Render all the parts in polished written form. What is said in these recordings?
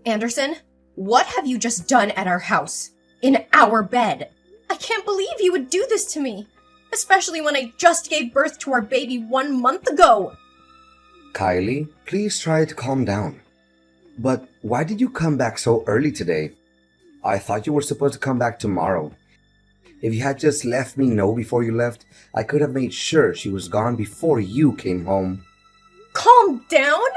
Anderson, what have you just done at our house? In our bed? I can't believe you would do this to me, especially when I just gave birth to our baby 1 month ago. Kylie, please try to calm down. But why did you come back so early today? I thought you were supposed to come back tomorrow. If you had just let me know before you left, I could have made sure she was gone before you came home. Calm down?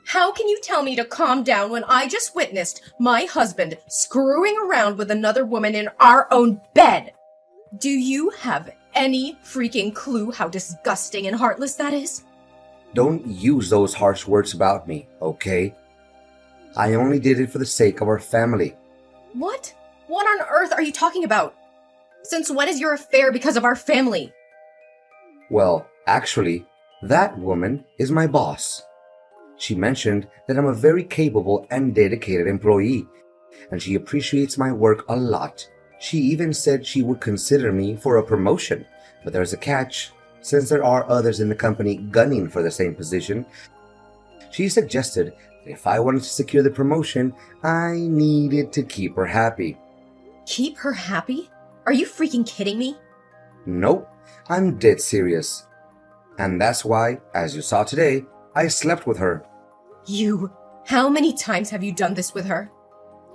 How can you tell me to calm down when I just witnessed my husband screwing around with another woman in our own bed? Do you have any freaking clue how disgusting and heartless that is? Don't use those harsh words about me, okay? I only did it for the sake of our family. What? What on earth are you talking about? Since when is your affair because of our family? Well, actually, that woman is my boss. She mentioned that I'm a very capable and dedicated employee, and she appreciates my work a lot. She even said she would consider me for a promotion, but there's a catch. Since there are others in the company gunning for the same position, she suggested that if I wanted to secure the promotion, I needed to keep her happy. Keep her happy? Are you freaking kidding me? Nope, I'm dead serious. And that's why, as you saw today, I slept with her. You? How many times have you done this with her?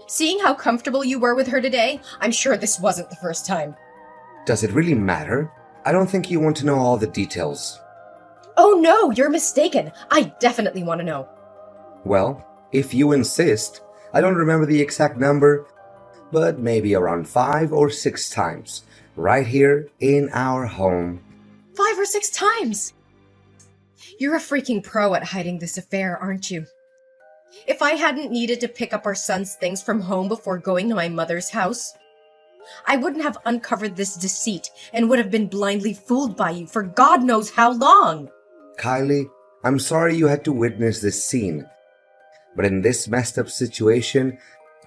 Seeing how comfortable you were with her today, I'm sure this wasn't the first time. Does it really matter? I don't think you want to know all the details. Oh no, you're mistaken. I definitely want to know. Well, if you insist, I don't remember the exact number, but maybe around 5 or 6 times, right here in our home. 5 or 6 times? You're a freaking pro at hiding this affair, aren't you? If I hadn't needed to pick up our son's things from home before going to my mother's house, I wouldn't have uncovered this deceit and would have been blindly fooled by you for God knows how long. Kylie, I'm sorry you had to witness this scene, but in this messed up situation,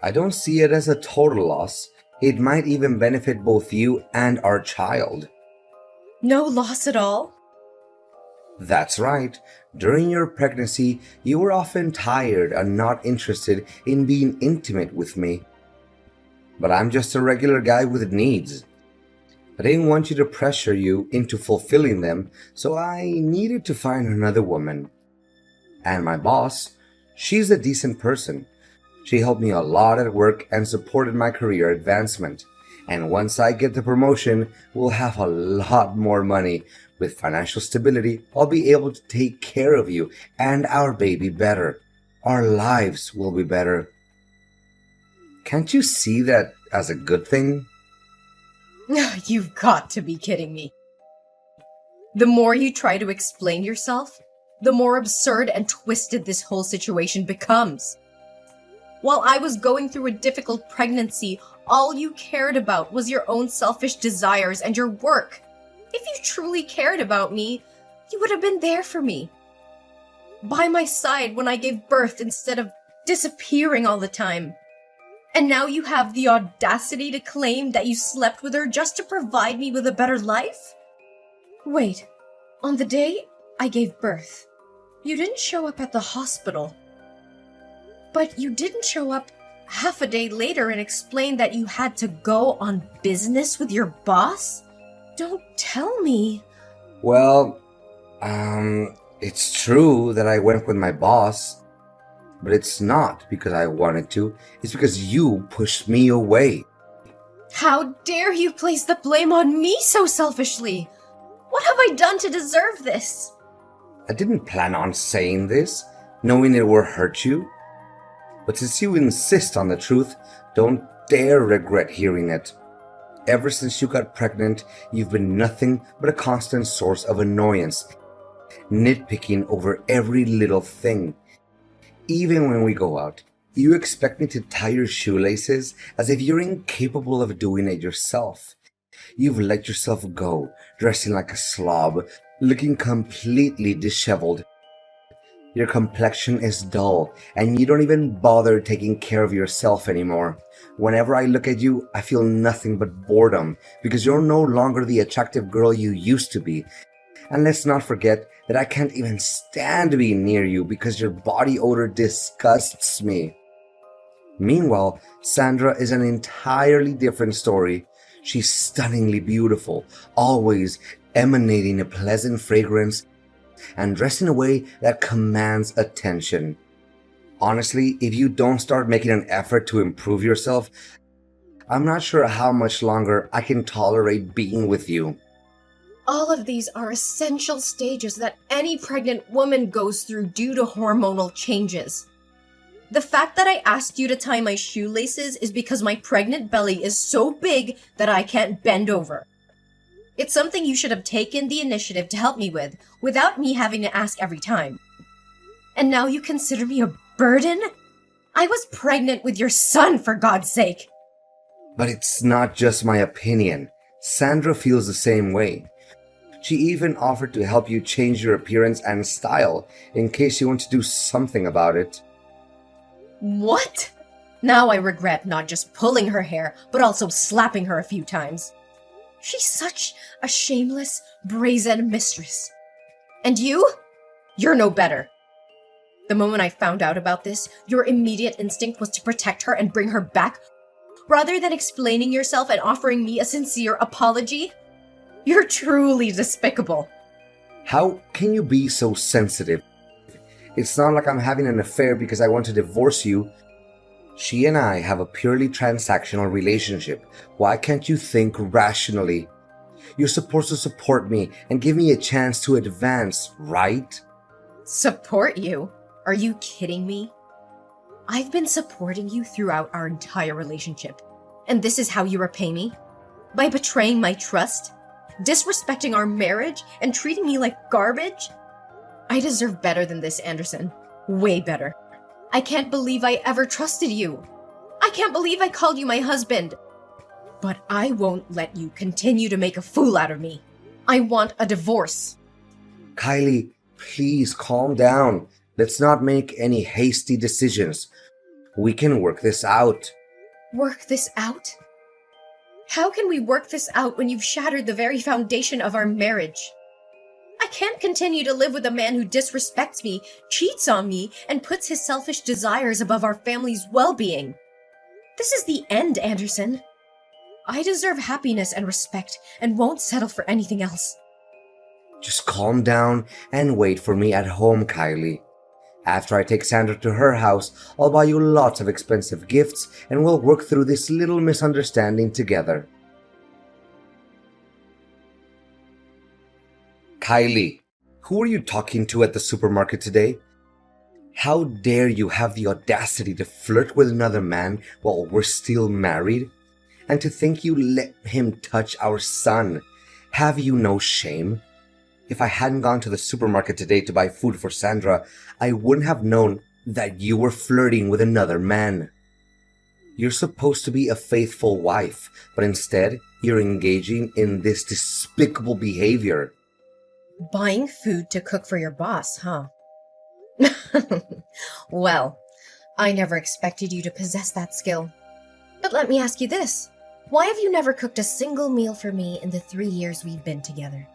I don't see it as a total loss. It might even benefit both you and our child. No loss at all? That's right. During your pregnancy, you were often tired and not interested in being intimate with me. But I'm just a regular guy with needs. I didn't want you to pressure you into fulfilling them, so I needed to find another woman. And my boss, she's a decent person. She helped me a lot at work and supported my career advancement. And once I get the promotion, we'll have a lot more money. With financial stability, I'll be able to take care of you and our baby better. Our lives will be better. Can't you see that as a good thing? You've got to be kidding me. The more you try to explain yourself, the more absurd and twisted this whole situation becomes. While I was going through a difficult pregnancy, all you cared about was your own selfish desires and your work. If you truly cared about me, you would have been there for me. By my side when I gave birth instead of disappearing all the time. And now you have the audacity to claim that you slept with her just to provide me with a better life? Wait, on the day I gave birth, you didn't show up at the hospital. But you didn't show up half a day later and explain that you had to go on business with your boss? Don't tell me. Well, it's true that I went with my boss, but it's not because I wanted to. It's because you pushed me away. How dare you place the blame on me so selfishly? What have I done to deserve this? I didn't plan on saying this, knowing it would hurt you. But since you insist on the truth, don't dare regret hearing it. Ever since you got pregnant, you've been nothing but a constant source of annoyance, nitpicking over every little thing. Even when we go out, you expect me to tie your shoelaces as if you're incapable of doing it yourself. You've let yourself go, dressing like a slob, looking completely disheveled. Your complexion is dull, and you don't even bother taking care of yourself anymore. Whenever I look at you, I feel nothing but boredom, because you're no longer the attractive girl you used to be. And let's not forget that I can't even stand being near you because your body odor disgusts me. Meanwhile, Sandra is an entirely different story. She's stunningly beautiful, always emanating a pleasant fragrance and dressed in a way that commands attention. Honestly, if you don't start making an effort to improve yourself, I'm not sure how much longer I can tolerate being with you. All of these are essential stages that any pregnant woman goes through due to hormonal changes. The fact that I asked you to tie my shoelaces is because my pregnant belly is so big that I can't bend over. It's something you should have taken the initiative to help me with, without me having to ask every time. And now you consider me a burden? I was pregnant with your son, for God's sake! But it's not just my opinion. Sandra feels the same way. She even offered to help you change your appearance and style in case you want to do something about it. What? Now I regret not just pulling her hair, but also slapping her a few times. She's such a shameless, brazen mistress. And you? You're no better. The moment I found out about this, your immediate instinct was to protect her and bring her back, rather than explaining yourself and offering me a sincere apology. You're truly despicable. How can you be so sensitive? It's not like I'm having an affair because I want to divorce you. She and I have a purely transactional relationship. Why can't you think rationally? You're supposed to support me and give me a chance to advance, right? Support you? Are you kidding me? I've been supporting you throughout our entire relationship. And this is how you repay me? By betraying my trust? Disrespecting our marriage and treating me like garbage? I deserve better than this, Anderson. Way better. I can't believe I ever trusted you. I can't believe I called you my husband. But I won't let you continue to make a fool out of me. I want a divorce. Kylie, please calm down. Let's not make any hasty decisions. We can work this out. Work this out? How can we work this out when you've shattered the very foundation of our marriage? I can't continue to live with a man who disrespects me, cheats on me, and puts his selfish desires above our family's well-being. This is the end, Anderson. I deserve happiness and respect and won't settle for anything else. Just calm down and wait for me at home, Kylie. After I take Sandra to her house, I'll buy you lots of expensive gifts and we'll work through this little misunderstanding together. Kylie, who are you talking to at the supermarket today? How dare you have the audacity to flirt with another man while we're still married? And to think you let him touch our son. Have you no shame? If I hadn't gone to the supermarket today to buy food for Sandra, I wouldn't have known that you were flirting with another man. You're supposed to be a faithful wife, but instead, you're engaging in this despicable behavior. Buying food to cook for your boss, huh? Well, I never expected you to possess that skill. But let me ask you this. Why have you never cooked a single meal for me in the 3 years we've been together?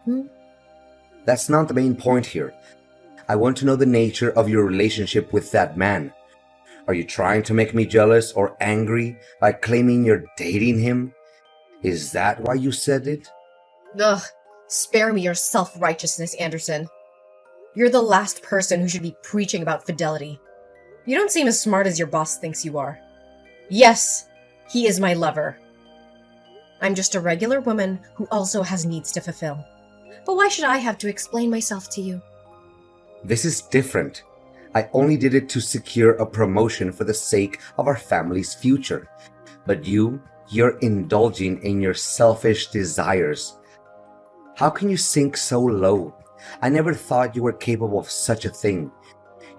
That's not the main point here. I want to know the nature of your relationship with that man. Are you trying to make me jealous or angry by claiming you're dating him? Is that why you said it? Ugh, spare me your self-righteousness, Anderson. You're the last person who should be preaching about fidelity. You don't seem as smart as your boss thinks you are. Yes, he is my lover. I'm just a regular woman who also has needs to fulfill. But why should I have to explain myself to you? This is different. I only did it to secure a promotion for the sake of our family's future. But you're indulging in your selfish desires. How can you sink so low? I never thought you were capable of such a thing.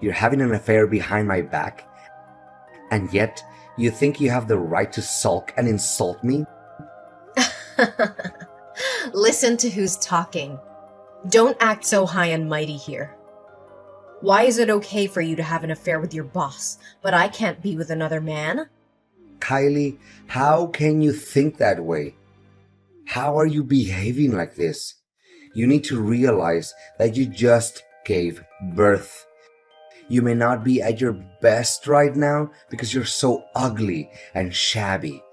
You're having an affair behind my back, and yet you think you have the right to sulk and insult me? Listen to who's talking. Don't act so high and mighty here. Why is it okay for you to have an affair with your boss, but I can't be with another man? Kylie, how can you think that way? How are you behaving like this? You need to realize that you just gave birth. You may not be at your best right now because you're so ugly and shabby.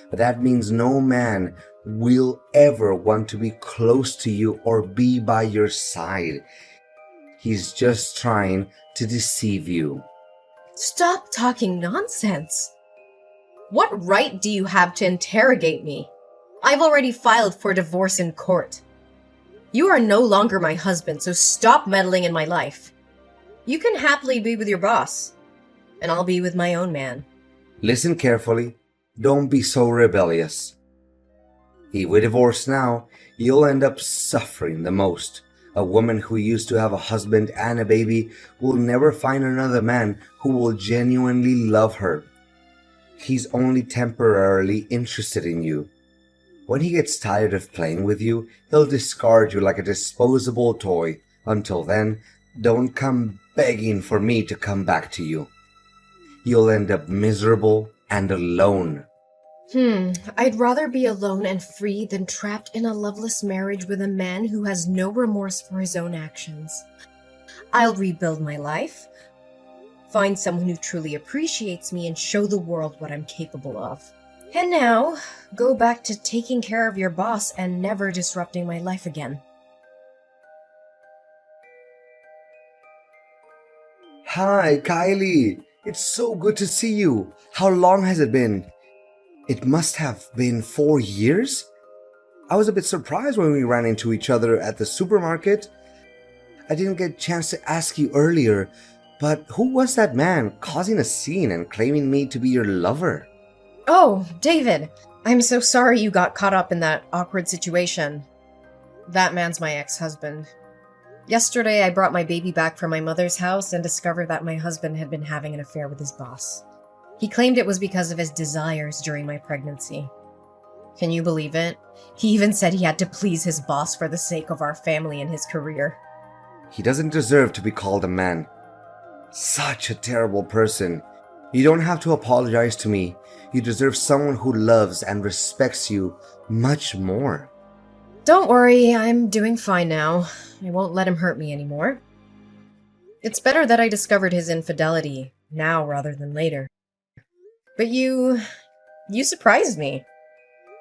But that means no man will ever want to be close to you or be by your side. He's just trying to deceive you. Stop talking nonsense. What right do you have to interrogate me? I've already filed for divorce in court. You are no longer my husband, so stop meddling in my life. You can happily be with your boss, and I'll be with my own man. Listen carefully. Don't be so rebellious. If we divorce now, you'll end up suffering the most. A woman who used to have a husband and a baby will never find another man who will genuinely love her. He's only temporarily interested in you. When he gets tired of playing with you, he'll discard you like a disposable toy. Until then, don't come begging for me to come back to you. You'll end up miserable and alone. I'd rather be alone and free than trapped in a loveless marriage with a man who has no remorse for his own actions. I'll rebuild my life, find someone who truly appreciates me, and show the world what I'm capable of. And now, go back to taking care of your boss and never disrupting my life again. Hi, Kylie. It's so good to see you. How long has it been? It must have been 4 years? I was a bit surprised when we ran into each other at the supermarket. I didn't get a chance to ask you earlier, but who was that man causing a scene and claiming me to be your lover? Oh, David, I'm so sorry you got caught up in that awkward situation. That man's my ex-husband. Yesterday, I brought my baby back from my mother's house and discovered that my husband had been having an affair with his boss. He claimed it was because of his desires during my pregnancy. Can you believe it? He even said he had to please his boss for the sake of our family and his career. He doesn't deserve to be called a man. Such a terrible person. You don't have to apologize to me. You deserve someone who loves and respects you much more. Don't worry, I'm doing fine now. I won't let him hurt me anymore. It's better that I discovered his infidelity now rather than later. But you surprised me.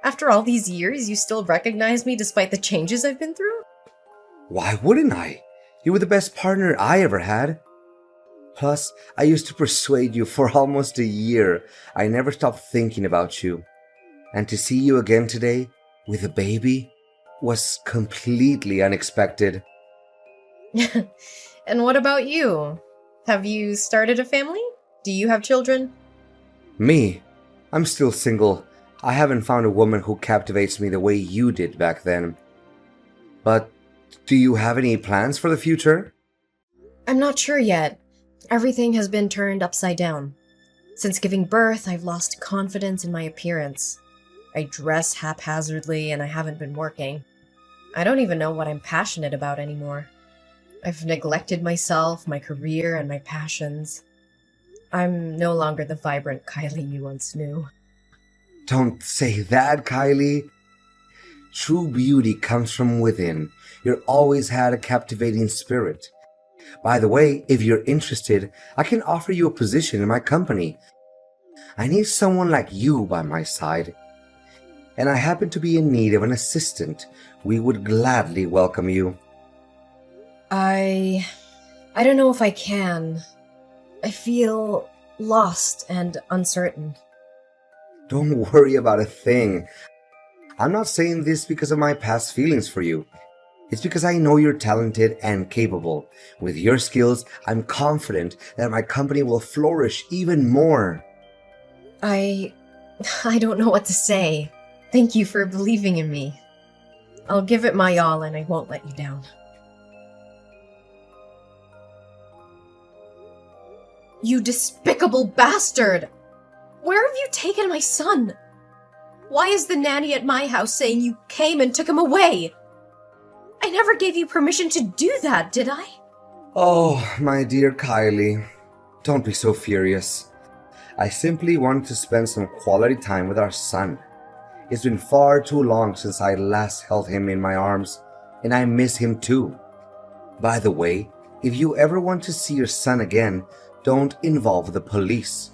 After all these years, you still recognize me despite the changes I've been through? Why wouldn't I? You were the best partner I ever had. Plus, I used to persuade you for almost a year. I never stopped thinking about you. And to see you again today, with a baby, was completely unexpected. And what about you? Have you started a family? Do you have children? Me? I'm still single. I haven't found a woman who captivates me the way you did back then. But do you have any plans for the future? I'm not sure yet. Everything has been turned upside down. Since giving birth, I've lost confidence in my appearance. I dress haphazardly and I haven't been working. I don't even know what I'm passionate about anymore. I've neglected myself, my career, and my passions. I'm no longer the vibrant Kylie you once knew. Don't say that, Kylie. True beauty comes from within. You've always had a captivating spirit. By the way, if you're interested, I can offer you a position in my company. I need someone like you by my side. And I happen to be in need of an assistant. We would gladly welcome you. I don't know if I can. I feel lost and uncertain. Don't worry about a thing. I'm not saying this because of my past feelings for you. It's because I know you're talented and capable. With your skills, I'm confident that my company will flourish even more. I don't know what to say. Thank you for believing in me. I'll give it my all and I won't let you down. You despicable bastard! Where have you taken my son? Why is the nanny at my house saying you came and took him away? I never gave you permission to do that, did I? Oh, my dear Kylie, don't be so furious. I simply wanted to spend some quality time with our son. It's been far too long since I last held him in my arms, and I miss him too. By the way, If you ever want to see your son again, don't involve the police,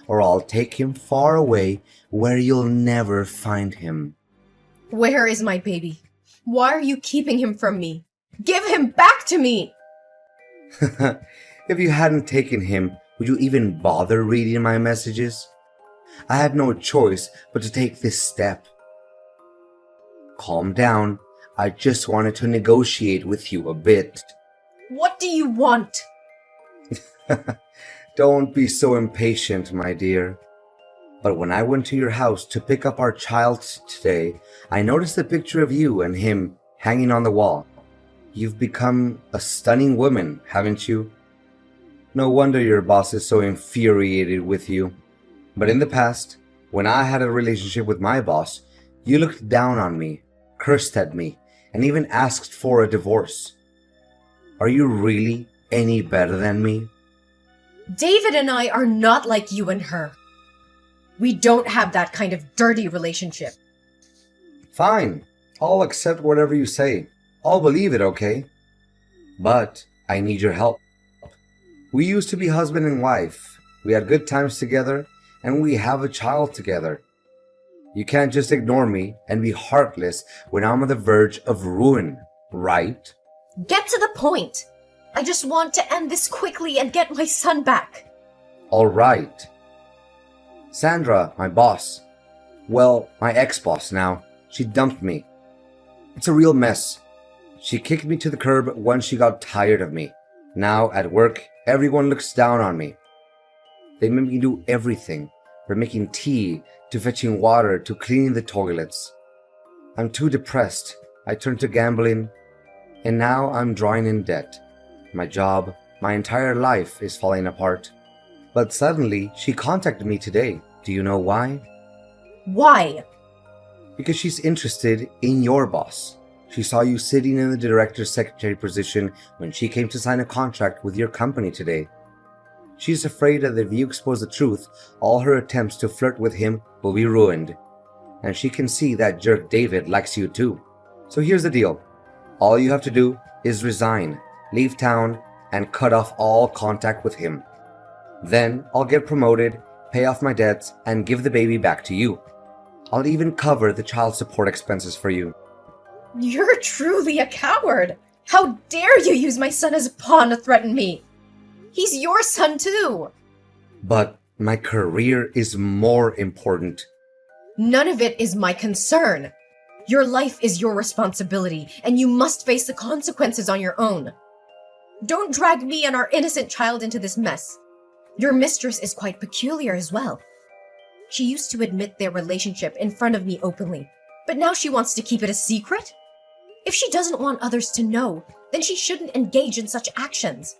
or I'll take him far away where you'll never find him. Where is my baby? Why are you keeping him from me? Give him back to me! If you hadn't taken him, would you even bother reading my messages? I had no choice but to take this step. Calm down. I just wanted to negotiate with you a bit. What do you want? Don't be so impatient, my dear. But when I went to your house to pick up our child today, I noticed a picture of you and him hanging on the wall. You've become a stunning woman, haven't you? No wonder your boss is so infuriated with you. But in the past, when I had a relationship with my boss, you looked down on me, cursed at me, and even asked for a divorce. Are you really any better than me? David and I are not like you and her. We don't have that kind of dirty relationship. Fine, I'll accept whatever you say. I'll believe it, okay? But I need your help. We used to be husband and wife. We had good times together, and we have a child together. You can't just ignore me and be heartless when I'm on the verge of ruin, right? Get to the point. I just want to end this quickly and get my son back. All right. Sandra, my boss. Well, my ex-boss now. She dumped me. It's a real mess. She kicked me to the curb once she got tired of me. Now, at work, everyone looks down on me. They make me do everything, from making tea, to fetching water, to cleaning the toilets. I'm too depressed. I turned to gambling, and now I'm drawing in debt. My job, my entire life is falling apart. But suddenly, she contacted me today. Do you know why? Why? Because she's interested in your boss. She saw you sitting in the director's secretary position when she came to sign a contract with your company today. She's afraid that if you expose the truth, all her attempts to flirt with him will be ruined. And she can see that jerk David likes you too. So here's the deal. All you have to do is resign, leave town, and cut off all contact with him. Then I'll get promoted, pay off my debts, and give the baby back to you. I'll even cover the child support expenses for you. You're truly a coward. How dare you use my son as a pawn to threaten me? He's your son too. But my career is more important. None of it is my concern. Your life is your responsibility, and you must face the consequences on your own. Don't drag me and our innocent child into this mess. Your mistress is quite peculiar as well. She used to admit their relationship in front of me openly, but now she wants to keep it a secret? If she doesn't want others to know, then she shouldn't engage in such actions.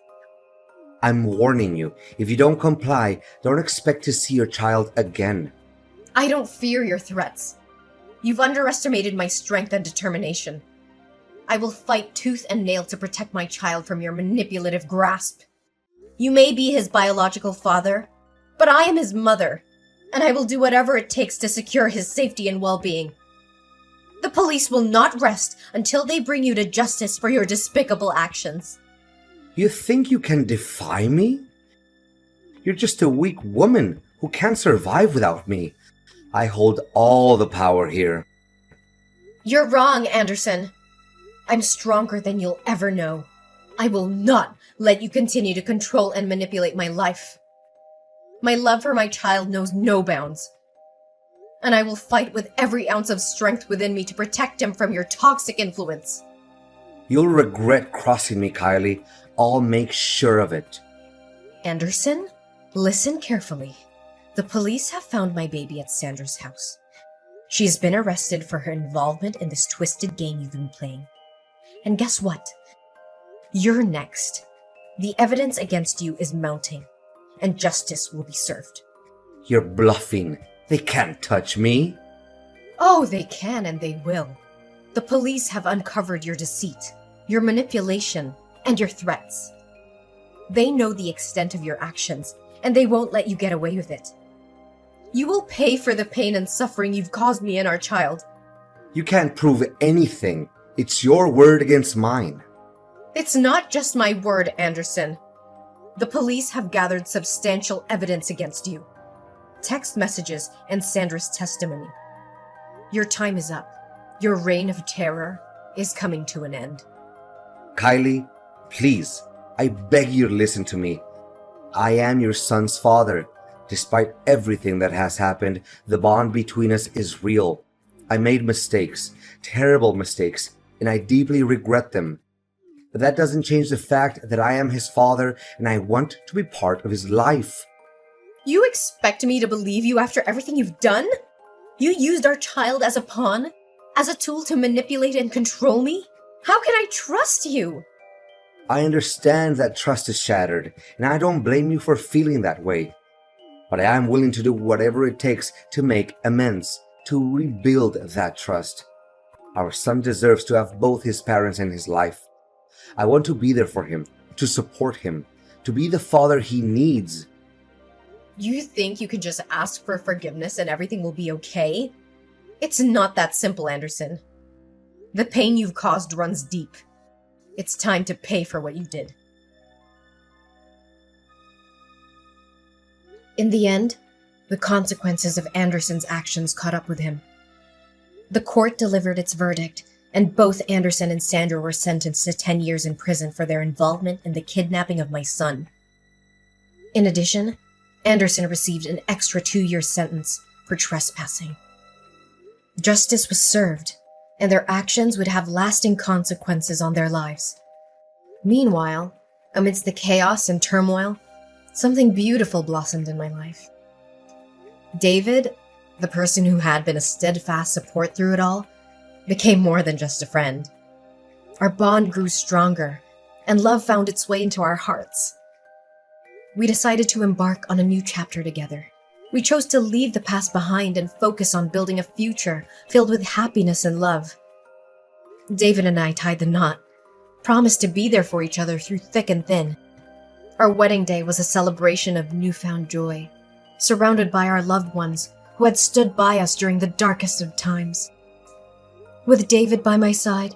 I'm warning you, if you don't comply, don't expect to see your child again. I don't fear your threats. You've underestimated my strength and determination. I will fight tooth and nail to protect my child from your manipulative grasp. You may be his biological father, but I am his mother, and I will do whatever it takes to secure his safety and well-being. The police will not rest until they bring you to justice for your despicable actions. You think you can defy me? You're just a weak woman who can't survive without me. I hold all the power here. You're wrong, Anderson. I'm stronger than you'll ever know. I will not let you continue to control and manipulate my life. My love for my child knows no bounds. And I will fight with every ounce of strength within me to protect him from your toxic influence. You'll regret crossing me, Kylie. I'll make sure of it. Anderson, listen carefully. The police have found my baby at Sandra's house. She's been arrested for her involvement in this twisted game you've been playing. And guess what? You're next. The evidence against you is mounting, and justice will be served. You're bluffing. They can't touch me. Oh, they can and they will. The police have uncovered your deceit, your manipulation, and your threats. They know the extent of your actions, and they won't let you get away with it. You will pay for the pain and suffering you've caused me and our child. You can't prove anything. It's your word against mine. It's not just my word, Anderson. The police have gathered substantial evidence against you. Text messages and Sandra's testimony. Your time is up. Your reign of terror is coming to an end. Kylie, please, I beg you to listen to me. I am your son's father. Despite everything that has happened, the bond between us is real. I made mistakes, terrible mistakes, and I deeply regret them. But that doesn't change the fact that I am his father and I want to be part of his life. You expect me to believe you after everything you've done? You used our child as a pawn? As a tool to manipulate and control me? How can I trust you? I understand that trust is shattered, and I don't blame you for feeling that way. But I am willing to do whatever it takes to make amends, to rebuild that trust. Our son deserves to have both his parents in his life. I want to be there for him, to support him, to be the father he needs. You think you can just ask for forgiveness and everything will be okay? It's not that simple, Anderson. The pain you've caused runs deep. It's time to pay for what you did. In the end, the consequences of Anderson's actions caught up with him. The court delivered its verdict, and both Anderson and Sandra were sentenced to 10 years in prison for their involvement in the kidnapping of my son. In addition, Anderson received an extra 2-year sentence for trespassing. Justice was served, and their actions would have lasting consequences on their lives. Meanwhile, amidst the chaos and turmoil, something beautiful blossomed in my life. David, the person who had been a steadfast support through it all, became more than just a friend. Our bond grew stronger, and love found its way into our hearts. We decided to embark on a new chapter together. We chose to leave the past behind and focus on building a future filled with happiness and love. David and I tied the knot, promised to be there for each other through thick and thin. Our wedding day was a celebration of newfound joy, surrounded by our loved ones who had stood by us during the darkest of times. With David by my side,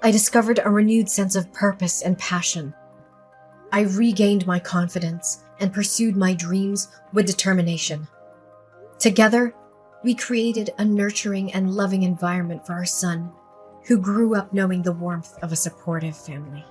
I discovered a renewed sense of purpose and passion. I regained my confidence and pursued my dreams with determination. Together, we created a nurturing and loving environment for our son, who grew up knowing the warmth of a supportive family.